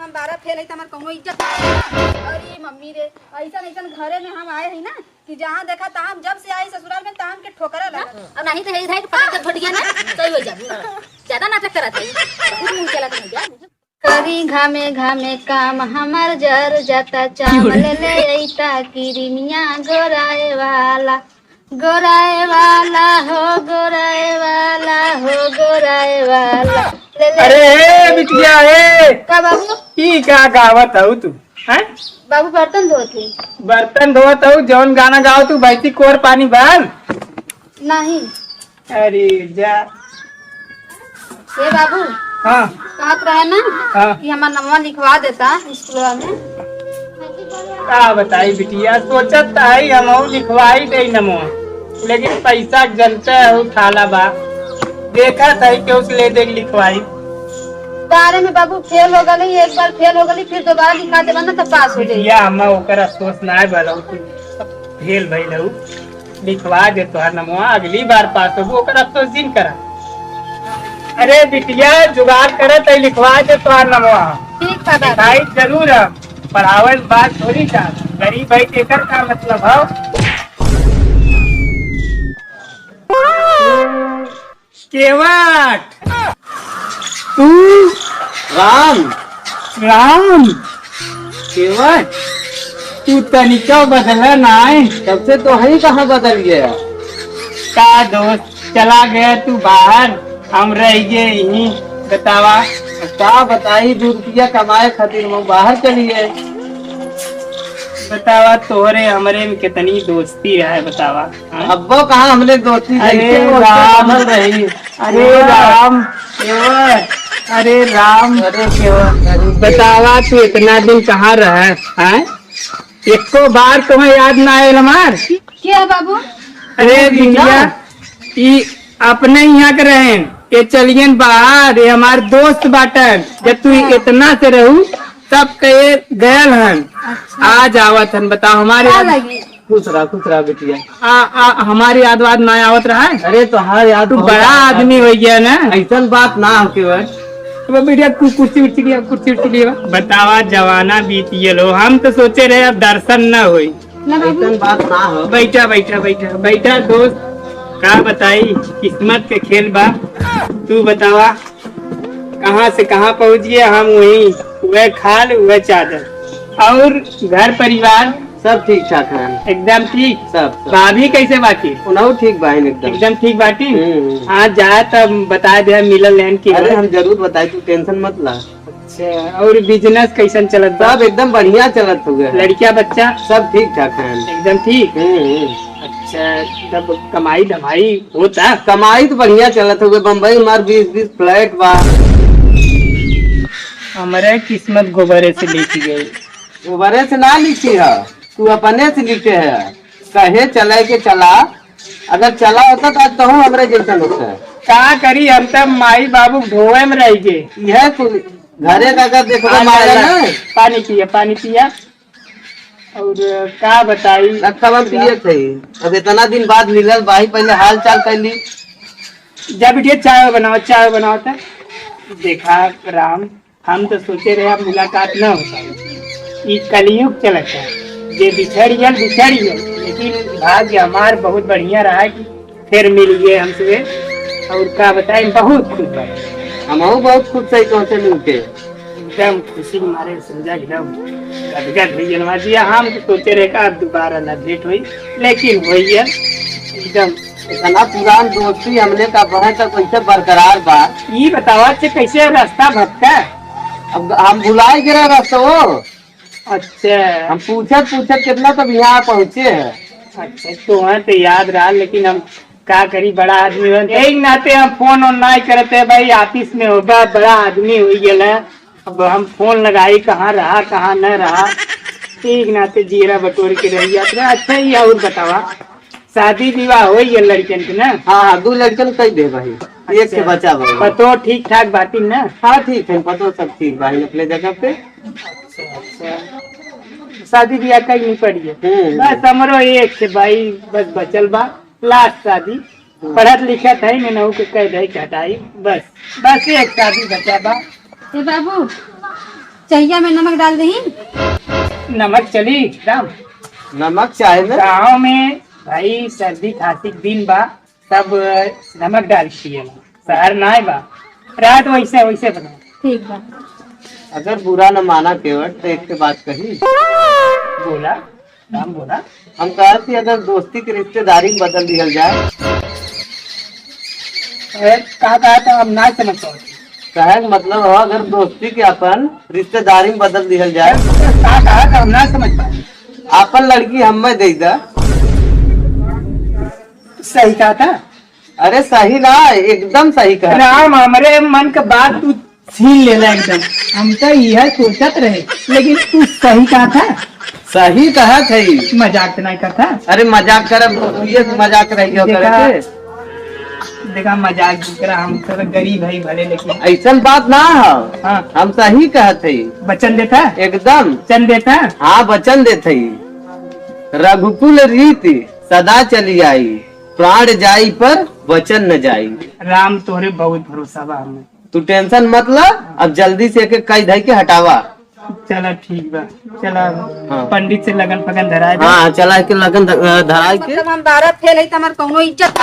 हम 12 फेल है हमार कौनो इज्जत अरे मम्मी रे ऐसा घरे में हम आए हैं ना कि जहाँ देखा तहाँ जब से आई ससुराल में तहाँ के ठोकरा लगा अब नहीं तो है पटक के फट गया ना सही हो जाबू ज्यादा नाटक करत है खुद मुंह चला नहीं जा करी घामे घामे काम हमार जर जाता चावल ले ऐता किरमिया गोराए वाला हो गोराए वाला ले ले। अरे बिटिया है का बाबू की का गावत हूँ तू हैं? बाबू बर्तन धोते बर्तन धोत हूँ जौन गाना गाओ तू बैठी कोर पानी भर नहीं अरे जा ये बाबू हाँ कहत रहे ना हाँ कि हमार नमवा लिखवा देता स्कूल में का बताई बिटिया सोचत है हम लिखवाई दे नमो लेकिन पैसा जनता है उठाला बा देखा था कि उस ले दे लिखवाई बारे में बाबू फेल हो गई एक बार फेल हो गई फिर दोबारा लिखा देवा ना तो पास हो जाएगी या हम ओकर अफसोस ना भलो तू फेल भइलू लिखवा दे तोहर नमवा अगली बार पास होबू ओकर अफसोस दिन करा अरे बिटिया जुगाड़ करत है लिखवा दे तोहर नमवा ठीक था बाबू भाई जरूर है पढ़ावल बात थोड़ी था गरीब भाई एकर का मतलब है केवट तू राम राम केवट तू तनिका बदला ना है तब से तो है कहाँ बदल गया। का दोस्त चला गया तू बाहर हम रह गए यहीं बतावा का बताई 2 रुपया कमाए खातिर वो बाहर चली गए। बतावा तोहरे हमरे में कितनी दोस्ती रहा है बतावा हाँ? अब्बो कहाँ हमने दोस्ती अरे राम रही अरे राम केवट अरे राम अरे केवट बतावा तू इतना दिन कहाँ रहा है एको बार तुम्हें याद ना आये हमार क्या बाबू अरे बिटिया ई अपने यहाँ के रहे ये चलियन बाहर ये हमार दोस्त बाटन जब तू इतना से रहू तब कहे गयल हन आज आवत हन बताओ हमारे खुश रहा बिटिया। हमारी याद वाद ना आवत रहा है अरे तो हाँ यार तू बड़ा आदमी हो गया ना ऐसा बात ना हो केवट तो बेटिया तू कुर्सी उर्सी लिया बतावा जवाना बीतिए लो हम तो सोचे रहे अब दर्शन न हुई ऐसा बात ना हो। बैठा दोस्त का बताई किस्मत के खेल बा तू बतावा कहाँ से कहाँ पहुँच गया हम वही वह खाल वह चादर और घर परिवार सब ठीक ठाक है एकदम ठीक सब भाभी कैसे बाकी उन्होंने ठीक बहन एकदम ठीक बाटी हम्म। हाँ जा तब बता दे मिलल लैंड की अरे हम जरूर बताए तू टेंशन मत ला। अच्छा और बिजनेस कैसन चलत बा? सब एकदम बढ़िया चलत हो गया। लड़किया बच्चा सब ठीक ठाक है एकदम ठीक हम्म। अच्छा तब कमाई धमाई होता कमाई तो बढ़िया चलत हो गया। बम्बई मार 20 फ्लैट बा। हमारे किस्मत गोबरे से लिखी गई गोबरे से ना लिखी है तू अपने से लिखे है कहे चले के चला अगर चला होता तो आज तो हमारे जैसा होता है का करी हम तब माई बाबू ढोए में रह गए यह तू घरे का अगर देखो मारा ना पानी पिया और का बताई रखा पिए थे अब इतना दिन बाद मिलल भाई पहले हाल चाल कैली जब बिटिया चाय बनाओ था देखा राम हम तो सोचे रहे अब मुलाकात न हो पाई ये कलयुग चलता है जे बिछड़ियल लेकिन भाग्य हमार बहुत बढ़िया रहा कि फिर मिल गए हमसे और का बताए बहुत खुश बा हम बहुत खुश सही पहुंचे मिलके एकदम खुशी के मारे समझा एकदम गदगद हुई जनवाजिया हम तो सोचे रहे का दोबारा न भेंट हुई लेकिन हुई एकदम इतना पुरान दोस्ती हमने का बढ़े तक कैसे बरकरार बा ये बतावा कि कैसे रास्ता भटका अब हम भुलाए गिरा रास्ता वो अच्छा हम पूछत कितना तब यहाँ पहुँचे है अच्छा तो याद रहा लेकिन हम का करी बड़ा आदमी हो एक नाते हम फोन ऑन नहीं करते भाई ऑफिस में होगा बड़ा आदमी हो गया अब हम फोन लगाई कहाँ रहा कहाँ न रहा एक नाते जीरा बटोर के रह गया अच्छा ही और बतावा शादी विवाह हो गया लड़कन के ना हाँ 2 लड़कन कही दे भाई एक से बचा भाई पतो ठीक ठाक बाती ना हाँ ठीक है पतो सब ठीक भाई अपने जगह पे शादी ब्याह कहीं नहीं पड़ी है बस हमरो एक से भाई बस बचल बा लास्ट शादी पढ़त लिखत है नहु के कह दे हटाई बस एक शादी बचा बा ए बाबू चाहिए में नमक डाल दही। नमक चली राम। नमक चाहे ना। गाँव में भाई सर्दी खांसी के दिन बा सब नमक डाल पिए शहर ना बा। रात वैसे वैसे बना। ठीक बा। अगर बुरा न माना केवट तो एक के बात कही। बोला राम बोला। हम कहा थी अगर दोस्ती की रिश्तेदारी में बदल दिया जाए। कहा था हम ना समझ पाते। कहे का मतलब हो अगर दोस्ती के अपन रिश्तेदारी में बदल दिया जाए। कहा था हम ना समझ पाते। अपन लड़की हमें दे दा। सही कहा था। अरे सही ना एकदम सही कहा। राम हमारे मन का बात तू छीन लेना एकदम। हम तो यह सोचत रहे लेकिन तू सही कहा था। सही कहा थी। मजाक तो नहीं करता। अरे मजाक कर ये मजाक रही हो करे। देखा मजाक करा हम थोड़ा गरीब है भले लेकिन ऐसा बात ना हो। हाँ हम सही कहते ही। वचन देता एकदम वचन देता। हाँ वचन देते ही। रघुकुल रीति सदा चली आई प्राण जाई पर वचन न जाई। राम तोरे बहुत भरोसा बा हमें। तू टेंशन मत ला अब जल्दी से एक कई धई के हटावा। चला ठीक बा। चला हाँ। पंडित से लगन पगन धरा दे। हाँ चला के लगन धराई के। मतलब हम 12 फेल है तो हमार कौनो इज्जत।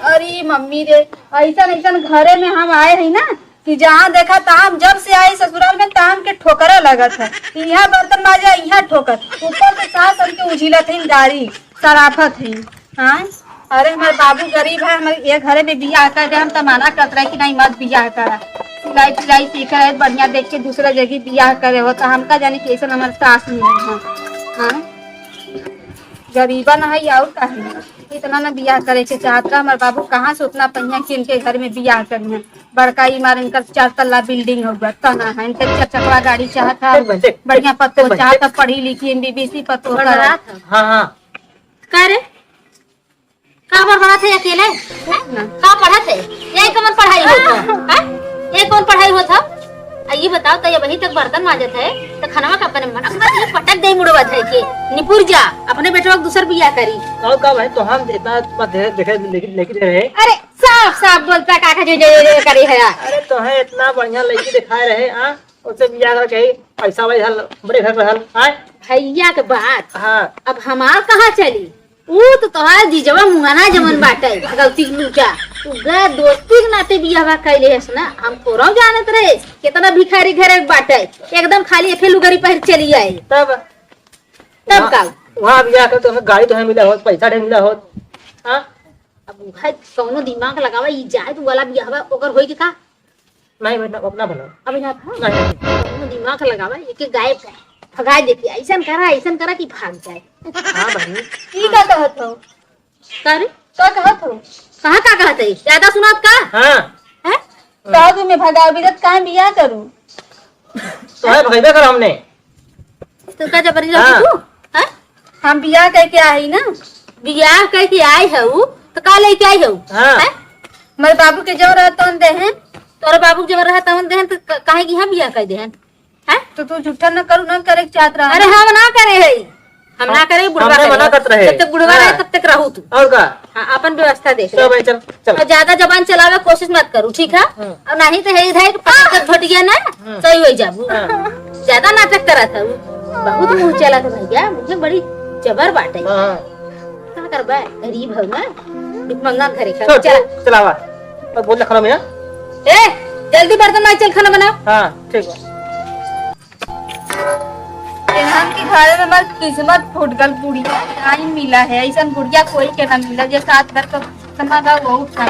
अरे मम्मी रे ऐसा ऐसा घरे में हम आए हैं ना कि जहाँ देखा ताम जब से आई ससुराल में ताम के ठोकरा लगत है। यहाँ बर्तन माजा यहाँ ठोकर ऊपर से सास हमके उझिलत है गाड़ी सराफत है। हाँ अरे हमारे बाबू गरीब है हमारे ये घरे में बियाह कर दे हम तो मना करत रहे कि नहीं मत बियाह करा। सिलाई सिलाई सीख रहे बढ़िया देख के दूसरे जगह बियाह करे हो तो हमका जाने कैसे हमारे सास मिले हैं। हाँ गरीबा न है और का है इतना न बियाह करे के चाहत रहा हमारे बाबू कहाँ से उतना पहिया कि इनके घर में बियाह करी है। बड़का इमार इनका 4 तल्ला बिल्डिंग हो गया तना है इनके 4 चकवा गाड़ी चाहता बढ़िया पत्तो चाहता पढ़ी लिखी MBBC पत्तो करा। हाँ हाँ का रे का बड़ा थे अकेले का पढ़ा थे यही कमन पढ़ाई होता है ये कौन पढ़ाई होता। ये बताओ तो ये वही तक बर्तन माजत है तो खाना का अपने मन ये पटक दे मुड़वा है के निपुर जा अपने बेटवा को दूसर बियाह करी। का भाई तो हम इतना देखे लेकिन रहे। अरे साफ साफ बोलता काका जो जो करे है। अरे तो है इतना बढ़िया लड़की दिखाए रहे। हाँ उससे बियाह करके पैसा वाली हल बड़े घर रहल। हाँ भैया के बात हाँ अब हमार कहाँ चली वो तो तोहार जीजवा मुंगाना जमन बाटे गलती लूटा तू गे दोस्ती के नाते बियाह कैले हस ना हम तोरा जानत रहे कितना भिखारी घर बाटे एकदम खाली एके लुगरी पहन चली आई तब का वहाँ बियाह कर तो गाड़ी तो मिला हो पैसा नहीं मिला हो। हाँ अब भाई कौनो दिमाग लगावा ई जाए तू वाला बियाह ओकर होई के का नहीं बेटा अपना भला अभी ना था नहीं कौनो दिमाग लगावा एक गाय भगा देती ऐसा करा कि भाग जाए। हाँ बहन ई का कहत हो कर का कहत हो कहाँ का कहते ज्यादा सुनात का हाँ है का तू में भगा बिरत काहे बियाह करूं तो है भगैबे कर हमने तो का जबरी हाँ। रखी तू हैं हम बियाह करके आई ना बियाह करके आई हऊ तो का लेके आई हऊ हाँ। हैं मेरे बाबू के जब रहता दे हैं तोरे बाबू के जब रहा तवन देहन तो काहे की हम बियाह कर देहन हैं तो तू झूठा न करू न करे के चाहत रहा। अरे हम ना करे है हम ना करे बुढ़वा हमने मना करत रहे। जब तक बुढ़वा हाँ। रहे तब तक रहू तू और का हाँ अपन व्यवस्था देख चल भाई चल चल और ज्यादा जबान चलावे कोशिश मत करू ठीक है और नहीं तो है इधर पटक घट गया ना सही हो जाबू ज्यादा नाटक करा था बहुत मुंह चला था भैया मुझे बड़ी जबर बाटे हाँ क्या करबा गरीब हो ना भिखमंगा घरे का चल चल चलावा और बोल खड़ा मैं। ए जल्दी बर्तन माज चल खाना बनाओ। हाँ ठीक है हम की घरे में हमार किस्मत फूट गल बुढ़िया नहीं मिला है ऐसा बुढ़िया कोई के ना मिला जो साथ घर का खाना था वो उठा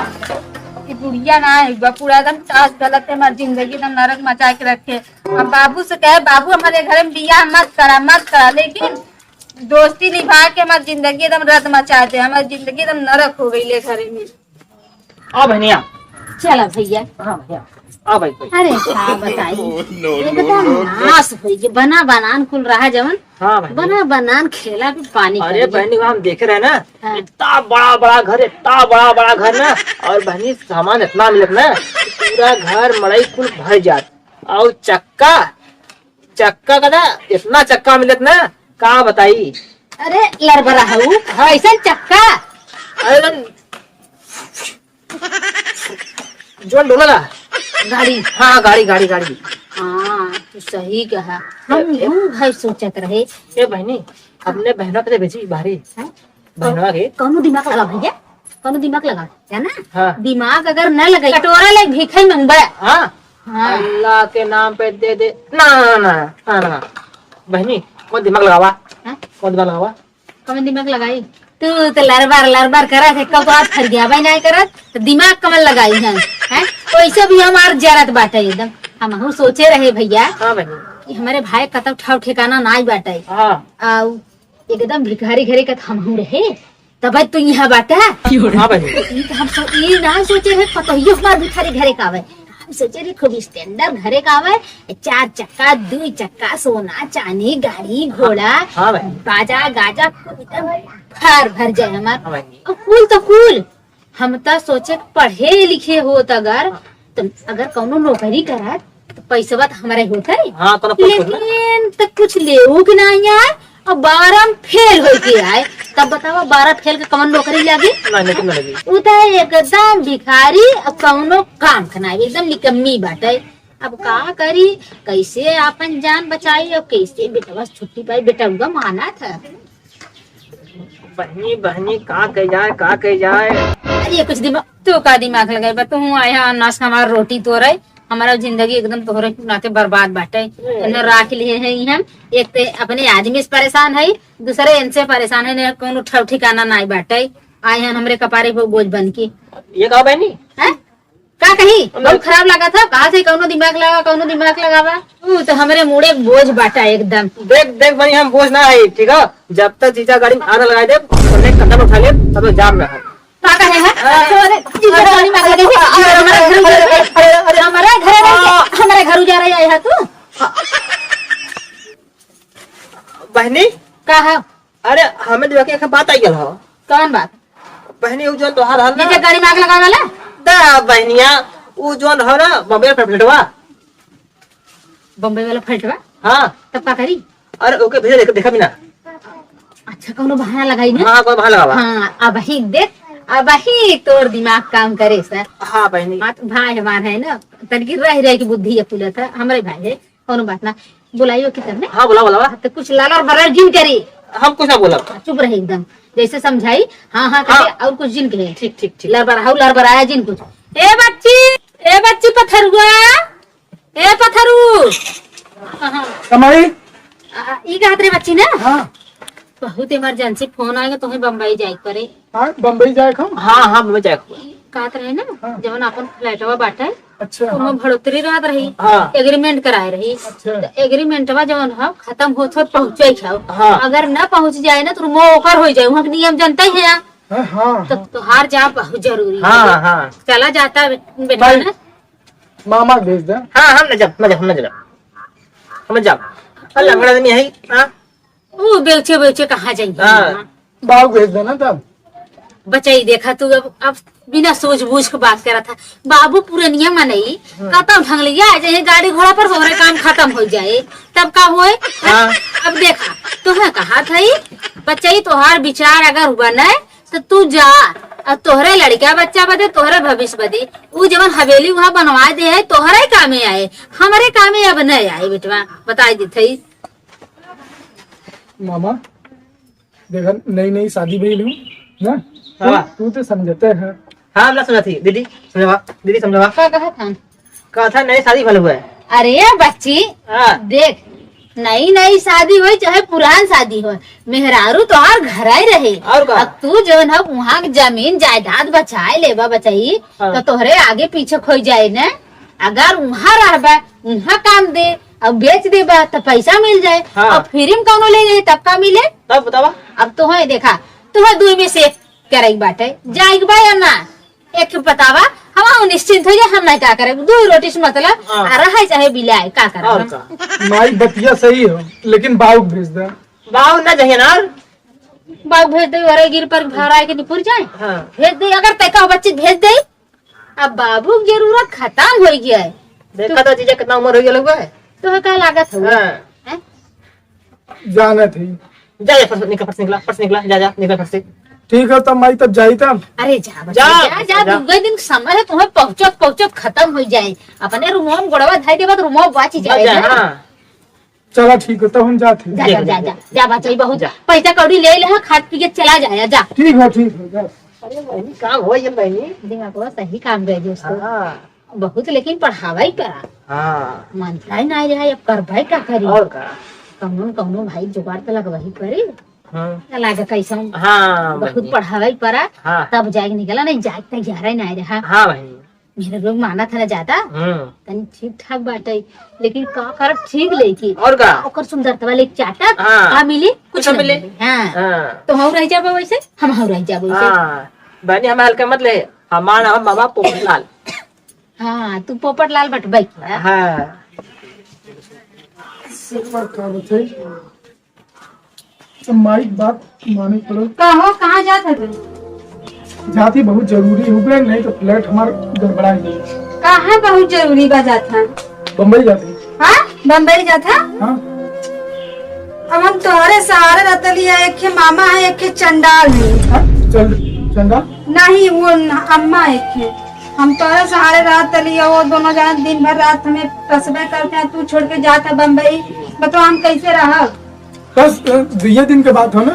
कि बुढ़िया ना है पूरा एकदम टास गलत है हमारी जिंदगी एकदम नरक मचा के रखे। हम बाबू से कहे बाबू हमारे घर में बियाह मत करा लेकिन दोस्ती निभा के हमारी जिंदगी एकदम रद मचा दे हमारी जिंदगी एकदम नरक हो गई ले घरे में। आ बहनिया चला भैया हाँ भैया आ भाई अरे क्या बताइए नाश हुई जो बना बनान कुल रहा जवन हाँ भाई बना बनान खेला भी पानी अरे बहनी हम देख रहे हैं ना हाँ। इतना बड़ा घर इतना बड़ा घर ना और बहनी सामान इतना मिलत ना पूरा घर मड़ई कुल भर जात और चक्का का ना इतना चक्का मिलत ना का बताई। अरे लड़बड़ा हूँ ऐसा चक्का अरे जो डोला गाड़ी हाँ गाड़ी हाँ तू सही कहा। हम भाई सोचत रहे ए बहनी अपने बहनों के भेजी बाहरी हैं? बहनवा के कौनो दिमाग लगा भैया, कौनो दिमाग लगा है ना। हाँ। दिमाग अगर न लगे कटोरा ले भीखे मंगबा। हाँ हाँ अल्लाह के नाम पे दे दे ना ना ना ना ना बहनी कौन दिमाग लगावा हैं? कौन दिमाग लगावा कौन दिमाग लगाई? तू तो लरबार करत है, कब बात फर गया भाई नहीं करत तो दिमाग कमल लगाई है हैं? वैसे भी हमार जरत बाटे एकदम। हम सोचे रहे भैया हाँ बहनी कि हमारे भाई कतब ठाव ठिकाना ना बाटे हाँ आउ एकदम भिखारी घरे का हम रहे तब तू यहाँ बाटा। हाँ बहनी ये ना सोचे है कतहियो हमार भिखारी घरे का आवे। हम सोचे रहे खूब स्टैंडर्ड घरे का आवे, 4 चक्का 2 चक्का सोना चांदी गाड़ी घोड़ा हाँ बहनी बाजा गाजा एकदम भर जाए हमार। हाँ बहनी और कुल तो कुल हम तो सोचे पढ़े लिखे होत अगर तो अगर कौनो नौकरी करत तो पैसा तो हमारे होता है। हाँ कौन कुछ ना लेकिन तक कुछ लेऊ के नहीं आए और 12 में फेल हो के आए। तब बताओ 12 फेल के कौन नौकरी लगी? ना लेकिन ना लगी उ तो एकदम भिखारी और कौनो काम खना एकदम निकम्मी बाटे। अब का करी, कैसे अपन जान बचाई और कैसे बेटा छुट्टी पाई। बेटा उगा माना था बहनी बहनी कहाँ कह जाए अरे कुछ दिमाग तो का दिमाग लगाए बा तू आया अनाज हमार रोटी तो रहे हमारा जिंदगी एकदम तोहरे नाते बर्बाद बाटे। न राख लिए है हम एक ते अपने आदमी से परेशान है, दूसरे इनसे परेशान है, न कोनो ठव ठिकाना नहीं बाटे। आए हैं हमरे कपारे पे बोझ बन के। ये कहा बहनी हैं? का कही बहुत खराब लगा था, कहा थे कौनो दिमाग लगावा। तो हमरे मुड़े बोझ बाटा एकदम। देख बहनी हम बोझ ना है ठीक है। जब तक जीजा गाड़ी में आना लगा दे कदम उठा ले तब जाम में है का कहे है हमारे घर जा रही है तू बहनी का है? अरे हमें देखा एक बात आई गल हो कौन बात? बहनी उ जोन तोहार हल ना नीचे गाड़ी में आग लगा वाला दा बहनिया उ जोन हो ना बम्बई पे फटवा बम्बई वाला फटवा। हाँ तब का करी? अरे ओके भेज देखा भी ना। अच्छा कौनो बहाना लगाई ना। हाँ कोई भाग लगावा हाँ अब ही देख अब ही तोर दिमाग काम करे सर। हाँ बहनी हाँ तो भाई हमार है ना तनकी रह की बुद्धि है पुलत है हमारे भाई है कौनो बात ना। बुलाइयो किधर में हाँ बोला तो कुछ लाल बरार जिन करी हम कुछ ना बोला चुप रहे एकदम जैसे समझाई हाँ करे और कुछ जिन कहे ठीक लड़ बराया जिन कुछ। ए बच्ची पथरुआ ए पथरू कमाई ई कहत रे बच्ची ना। हाँ बहुत इमरजेंसी फोन आएगा तुम्हें बम्बई जाए करे। हाँ बम्बई जाए हम। हाँ मैं जाए कहत रहे ना जब अपन फ्लैटवा बाटे अच्छा तो बढ़ोतरी रहत रही हाँ। एग्रीमेंट कराए रही अच्छा। तो एग्रीमेंटवा जवन है खत्म होत पहुंचे हाँ। अगर न पहुंच जाए ना तो रुमो ओकर हो जाए वहाँ के नियम जनता ही है हाँ हाँ तो तुहार जा बहुत जरूरी हाँ है। हाँ चला जाता बेटा भाई। ना मामा भेज दे। हाँ हम न जब अल्लाह बड़ा दिन यही हाँ वो बेचे कहाँ जाएंगे हाँ। बाबू भेज देना तब। बचाई देखा तू अब बिना सोच बूझ के बात करा था। बाबू पुरनिया मनई कतम ढंग लिया जाए गाड़ी घोड़ा पर हमारे काम खत्म हो जाए तब का होए। हाँ। अब देखा तुम्हें कहा था बच्चा तोहार विचार अगर बने तो तू जा और तोहरे लड़का बच्चा बदे तोहरे भविष्य बदे वो जवन हवेली वहाँ बनवा दे है तोहरे कामे आए हमारे कामे अब नहीं आए बेटवा बताई दी थी। मामा देखा नई शादी भइल हूँ ना। हाँ। तू तो समझते है। हाँ हम समझा थी दीदी समझवा क्या कहा था? कहा था नई शादी भले हुआ है। अरे बच्ची हाँ। देख नई शादी हो चाहे पुरान शादी हो मेहरारू तो हर घर ही रहे और का? अब तू जो है वहाँ की जमीन जायदाद बचाए लेबा बचाई हाँ। तो तोहरे आगे पीछे खोई जाए न। अगर वहाँ रहबा वहाँ काम दे अब बेच देबा तो पैसा मिल जाए हाँ। और फ्री में कौनो ले जाए तब का मिले। तब बतावा अब तो है देखा तो है 2 में से करे बाटे जाए बा या ना एक बतावा हम निश्चिंत हो जाए हम नहीं क्या करे 2 रोटी से मतलब हाँ। आ रहा है चाहे बिलाए का और करे। का माई बतिया सही हो लेकिन बाबू भेज दे। बाव ना चाहिए ना बाबू भेज दे अरे गिर पर घर आए के निपुर जाए हाँ। भेज दे अगर तैका बच्ची भेज दे। अब बाबू की जरूरत खत्म हो गया है देखा तो जीजा कितना उम्र हो गया लोग है। तो क्या लागत है हाँ। जाना थी। जा पर्स निकला जा निकल पर्स से। ठीक है तब माई तब जाई तब। अरे जा बच्ची, जा दूसरे दिन समय है तुम्हें पहुंचत खत्म हो जाए अपने रूमो में गोड़वा धाई देबा तो रूमो बाची जाए जा, ना। हाँ। चला ठीक है, तब हम जाते जा हैं। जा जा जा जा बचाई बहुत पैसा कौड़ी ले ले खाद पी के चला जाया जा। ठीक है जा। अरे बहनी काम हो ये बहनी। दिमाग सही काम गए दोस्तों हाँ बहुत, लेकिन पढ़ावाई करा हाँ मनता ही ना रहा, अब कर भाई का करी और का कौनो कौनो भाई जुगाड़ तो लगवाही पड़ी हाँ लागे कैसा हाँ बहुत बहनी। पढ़ावाई पड़ा हाँ तब जाके निकला, नहीं जाए तो ग्यारह नहीं रहा। हाँ बहनी। मेरे लोग माना था ना ज्यादा हम्म तनी ठीक ठाक बाटे, लेकिन का कर ठीक लेकी और का ओकर सुंदरता वाले चाटक हाँ। का मिली कुछ कुछ नहीं मिले। मिली। हाँ हाँ तो हम रह जाबो वैसे, हम रह जाबो वैसे। हाँ बहनी हमें हल्का मत ले, हमारा नाम बाबा पोपटलाल। हाँ तू पोपट लाल बटबाई हाँ माई बात माने पड़ो, कहो कहाँ जात है तू? जाती बहुत जरूरी हो गए, नहीं तो फ्लैट हमार गड़बड़ा गई। कहाँ बहुत जरूरी बा जात है? बम्बई जाती। हाँ बम्बई जात है? हाँ अब हम तोहरे सहारे रहतली है, एक के मामा है एक के चंडाल है। हाँ, चल चंदा नहीं वो अम्मा एक है, हम तोहरे सहारे रहतली है, वो दोनों जान दिन भर रात हमें कसबे करते हैं, तू छोड़ के जाता बम्बई, बताओ हम कैसे रह? बस 2 दिन के बाद हो ना।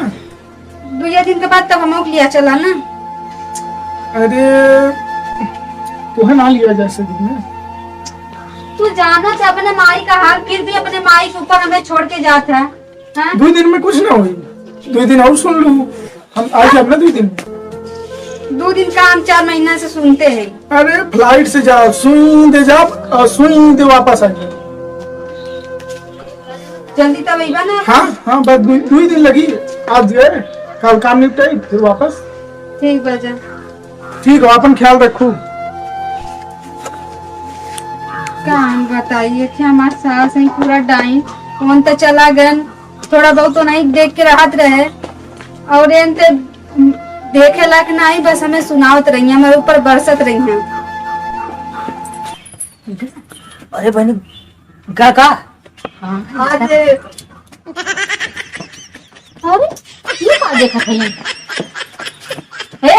2 दिन के बाद तब हम लिया चला ना। अरे तुम्हें ना लिया जा सके ना। तू जाना चाहे अपने माई का हाल, फिर भी अपने माई के ऊपर हमें छोड़ के जाता है। हाँ? 2 दिन में कुछ ना हुई, 2 दिन और सुन लू, हम आ जाए ना 2 दिन। 2 दिन का हम 4 महीना से सुनते हैं। अरे फ्लाइट से जाओ, सुई दे जाओ और सुई दे वापस आ जाओ। जल्दी तब आइबा ना। हाँ बस 2 दिन लगी, आज गए कल काम निपटाई फिर वापस। ठीक बजा। ठीक हो, अपन ख्याल रखो। क्या हम बताइए कि हमारे सास है पूरा डाइन, कौन तो चला गन, थोड़ा बहुत तो नहीं देख के राहत रहे, और एनते देखे लायक नहीं, बस हमें सुनावत रही है, हमारे ऊपर बरसत रही है। अरे बहनी का आज अरे ये का देखा था ये? हे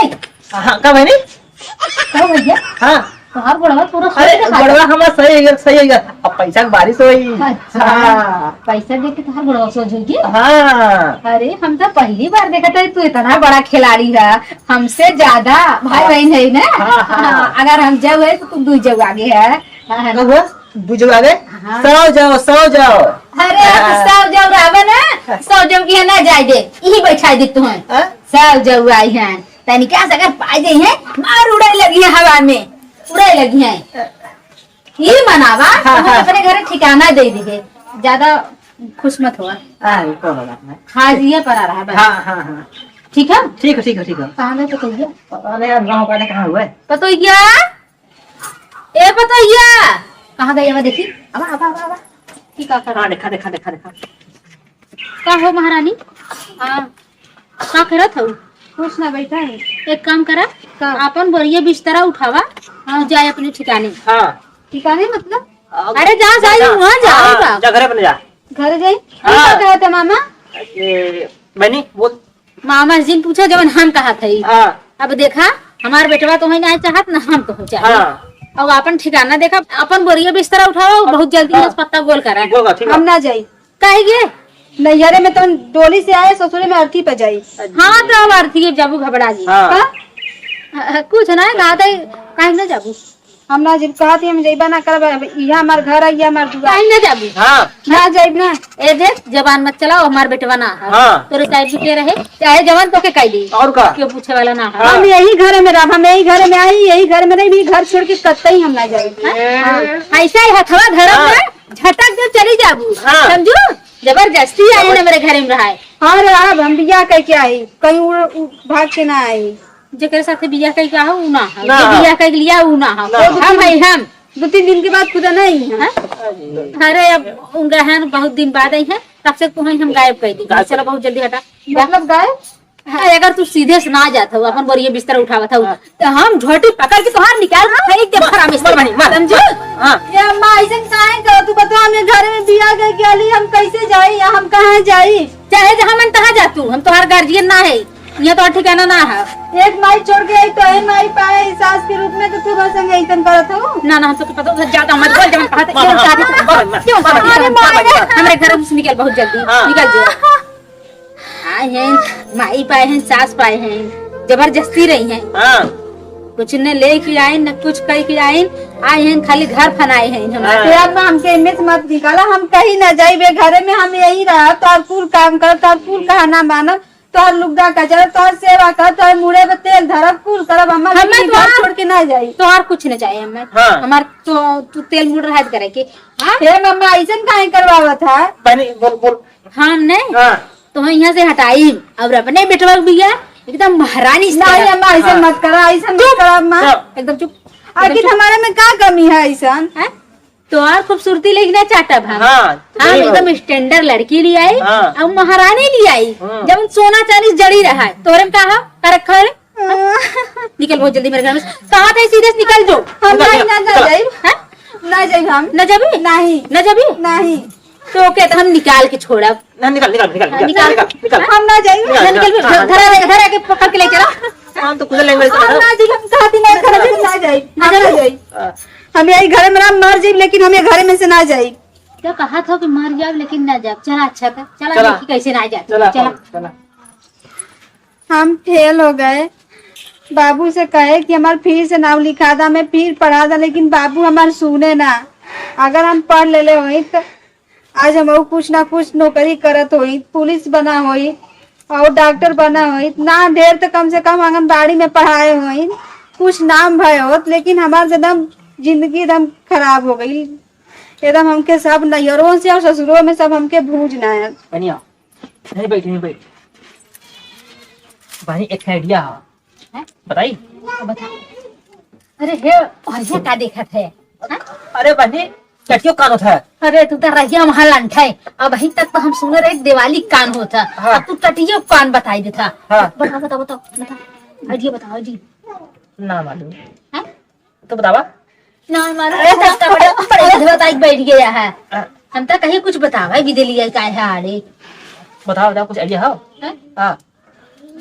हाँ का बहनी। कहो भैया हाँ तोहार बड़वा पूरा अरे सही देखा था। बड़वा हमारा सही है अब पैसा की बारिश हुई। अच्छा हाँ पैसा देख के तोहार बड़वा सोच होगी। हाँ अरे हम तो पहली बार देखा था, तू इतना बड़ा खिलाड़ी है, हमसे ज्यादा भाई बहन है ना। हाँ। अगर हम जब है तो तू 2 जग आगे है। बुझो आगे सो जाओ। अरे सब जब रहबे ना, सब जब की ना जाए दे, यही बैठा दे तू है। हाँ? सब जब आई हैं तनी क्या अगर पाई दे हैं, मार उड़े लगी है हवा में, उड़े लगी है। ये मनावा तुम्हें अपने घर ठिकाना दे दी, ज्यादा खुश मत हुआ। हाँ ये पर आ रहा है। हाँ ठीक है ठीक है कहाँ गए पतोइया? पता नहीं यार गाँव का कहाँ हुआ है। पतोइया ए पतोइया कहाँ गई? अब देखी अब ठीक है हाँ देखा का हो महारानी? हाँ का करत हो? कुछ ना बैठा है। एक काम करा, अपन बोरिया बिस्तरा उठावा और जाए अपने ठिकाने। हाँ ठिकाने मतलब अरे जा जाए वहाँ जा जा घर पे जा। घर जाए? हाँ। क्या कहते मामा? बनी बोल। मामा जिन पूछा जब हम कहा था। हाँ अब देखा हमार बेटवा तो नहीं चाहत ना हम तो चाहे। हाँ अब अपन ठिकाना देखा, अपन बोरिया बिस्तरा उठावा और बहुत जल्दी हाँ। पत्ता गोल करा। होगा ठीक हम है। ना जाई, कहे गे? नैहरे में तो डोली से आए, ससुरे में अर्थी पे जाई। हाँ तो अब आरती जाबू घबरा जी। हाँ कुछ ना कहा था कहीं ना जाबू, हम ना जब कहा थी हम जइबा ना करब, यहाँ हमार घर है, ये हमार दुआ कहीं ना जाबू। हाँ ना जाइब ना। ए देख जबान मत चलाओ, हमार बेटवा ना है। हाँ। तोरे साइड भी के रहे चाहे जवान तो के कह दी, और का क्यों पूछे वाला ना है। हाँ। हम यही घर में रह, हम यही घर में आई, यही घर में नहीं, भी घर छोड़ के कतई हम ना जाए। ऐसा ही हथवा धरम हाँ। में झटक जब चली जाबू, हाँ। समझो जबरदस्ती आई ना मेरे घर में रहा है। हाँ रे अब हम बिया कह के आई, कहीं भाग के ना आई। जेकर साथे बियाह कई का हो उ ना है, ना। जे बियाह कई लिया उ ना है। ना। हम है हम 2-3 दिन के बाद खुदा नहीं है। अरे अब उनका है बहुत दिन बाद आई है, तब से तुम्हें हम गायब कर दी। चलो बहुत जल्दी हटा। मतलब गाय अगर तू सीधे से ना जात हो, अपन बोरिया बिस्तर उठावत हो, तो हम झोटी पकड़ के तोहार निकाल फेंक दे खरा में समझो। हाँ ये अम्मा ऐसे काहे कर, तू बता, हमें घर में बिया कह के आली, हम कैसे जाई या हम कहाँ जाई? चाहे जहाँ मन तहाँ जा तू, हम तोहार गार्जियन ना है। ये तो ठिकाना ना है। एक माई छोड़ के आई तो है माई पाए सास के रूप में तो तू बस संग ऐसन करत हो। ना ना हमसे पता है, ज्यादा मत बोल, जब कहते मार, क्यों मार, शादी मार, मार, क्यों शादी अरे मार। हमारे घर से निकल बहुत जल्दी, हाँ। निकल जाओ। आए हैं माई पाए हैं, सास पाए हैं, जबरदस्ती रही हैं, हाँ कुछ न ले के आए न कुछ कह के आए, आए हैं खाली घर फनाए हैं हमारे। फिर अब हमके इनमें से मत निकाला, हम कहीं न जाइबे, घरे में हम यही रहा, तोर कुल काम कर, तोर कुल कहना मानब, तोर लुगदा कचर, तोर सेवा कर, तोर मुड़े पे तेल धरब, कुल करब, हमार हमें घर तो छोड़ के ना जाई। तो और कुछ न चाहिए हमें, हाँ। हमार तो तू तेल मुड़ रहा करे के। हाँ हे मम्मा ऐसन काहे करवावत है? बहनी बोल बोल। हम नहीं हाँ तो हम यहाँ से हटाई और अपने बेटवा भी गया एकदम महारानी से नहीं तरह। अम्मा ऐसन मत करा, ऐसन मत करा अम्मा। एकदम चुप। आखिर हमारे में क्या कमी है ऐसन? हैं? तो और खूबसूरती लेकिन चाटा भाग। हाँ हम एकदम स्टैंडर्ड लड़की ले आई हाँ। और महारानी ले आई, हाँ। जब सोना चांदी जड़ी रहा है तोरे में कहा का रखा है? निकल बहुत जल्दी मेरे घर में, कहाँ थे सीधे से निकल जो। हम निकल, नहीं ना निकल। जाइब, हैं? ना जाइब हम। न जबी नहीं न जबी नहीं तो के हम निकाल के छोड़ब। ना निकल निकल निकल निकल निकाल। निकल निकल। हम ना जाइब, निकल, निकल भी, हाँ, धरा के पकड़ के ले चला। हम तो कुछ लैंग्वेज हम ना जाइब, हम कहती नहीं करब, ना जाइब, हम ना जाइब। हम यही घर में मर जाइब, लेकिन हम ये घर में से ना जाइब। क्या कहा था कि मर जाओ लेकिन ना जाओ। चला अच्छा था, चला चला। देखी कैसे ना जाए। चला चला चला। हम फेल हो गए, बाबू से कहे कि हमार फिर से नाम लिखा था, मैं फिर पढ़ा था, लेकिन बाबू हमार सुने ना। अगर हम पढ़ ले हुई तो आज हम कुछ ना कुछ नौकरी करत हुई, पुलिस बना हुई और डॉक्टर बना हुई, ना ढेर तो कम से कम आंगनबाड़ी में पढ़ाए हुई, कुछ नाम भय होत। लेकिन हमार एकदम जिंदगी एकदम खराब हो गई, एकदम हमके सब नैहरों से और ससुरों में सब हमके भूजना है। बनिया नहीं बैठ नहीं बैठ। बहनी एक आइडिया हैं? बताई। बता। अरे हे और ये का देखत है? हैं? अरे बहनी चटियो कान होता है। अरे तू तो रहिया वहाँ लंठा है, अब अभी तक तो हम सुन रहे दिवाली कान होता, हाँ। अब तू टटियो कान बताई देता। हाँ। बताओ बताओ बताओ बताओ, आइडिया बताओ जी। ना मालूम हैं? तो बतावा। ना मारो तब बड़े बताई बैठ गया है। हाँ, हम तो कहीं कुछ बतावा भी दे लिया का है आड़े। बताओ बताओ कुछ आइडिया हो। हैं? हाँ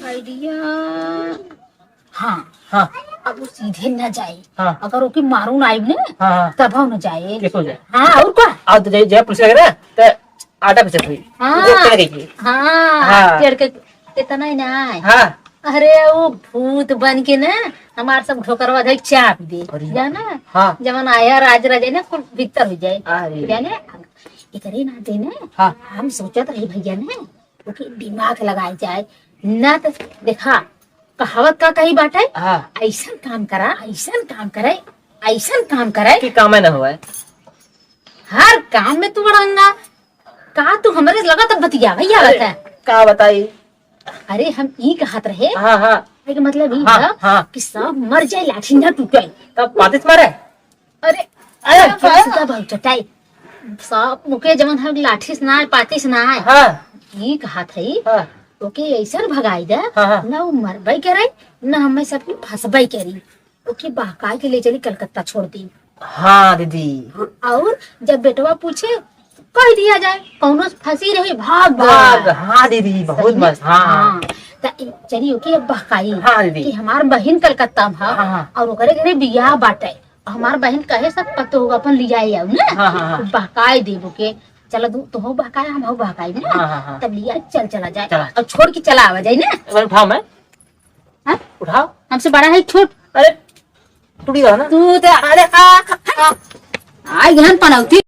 आइडिया हाँ, हाँ अब वो सीधे न जाए, हाँ अगर ओके मारू ना आइब ने हाँ हाँ तब हम न जाए। कैसे हो जाए। हाँ और क्या? आओ तो जय पुलिस लगे ना तो आटा पीछे हुई हाँ। वो चढ़ गई। हाँ हाँ। चढ़ के इतना ही ना है। हाँ अरे वो भूत बन के ना हमार सब ठोकरवा दे चाप दे अरे जाना। हाँ। जमन आया राज राजे ना कुल भीतर हो जाए अरे। जाने इतने ना देने। हाँ। हम सोचत रही भैया ने ओके दिमाग लगाई जाए ना तो देखा कहावत का कही बाटे, हाँ ऐसा काम करा, ऐसा काम करे, ऐसा काम करे कि काम ना हुआ है। हर काम में तू बड़ंगा का तू हमारे लगा तब बतिया भैया है। का बताई। अरे हम ई कहत रहे हाँ हाँ कि मतलब ई हाँ, है हाँ। कि सब मर जाए लाठी ना टूटे। तब पातिस मारे। अरे अरे, सीधा बहुत चटाई सब मुके जमन हम लाठी से ना आए, पाती से ना आए। हाँ ई कहा थई हाँ ओके ऐसा भगाई दे हाँ, हाँ। ना वो मरबई करे ना हमें सबकी फंसबई करी। ओके बहकाई के ले चली कलकत्ता छोड़ दी। हाँ दीदी। और जब बेटवा पूछे कह दिया जाए कौनो फंसी रही भाग भाग। गया। हाँ दीदी बहुत मस्त। हाँ हाँ चली ओके अब बहकाई हाँ दीदी। कि हमार बहन कलकत्ता में हाँ, हाँ। और ओकरे घरे बियाह बाटे, हमार बहन कहे सब पतो होगा अपन लिया आओ ना। हाँ, हाँ, हाँ। बहकाए देबो के चलो तू हो बहकाए हम हो बहकाई ना। हाँ, हाँ, हाँ। तब लिया चल चला जाए चला। और छोड़ के चला आवा जाए ना। एक बार उठाओ मैं। हाँ? उठाओ। हमसे बड़ा है छोट अरे टूटी रहा ना। तू तो अरे आ गहन पनौती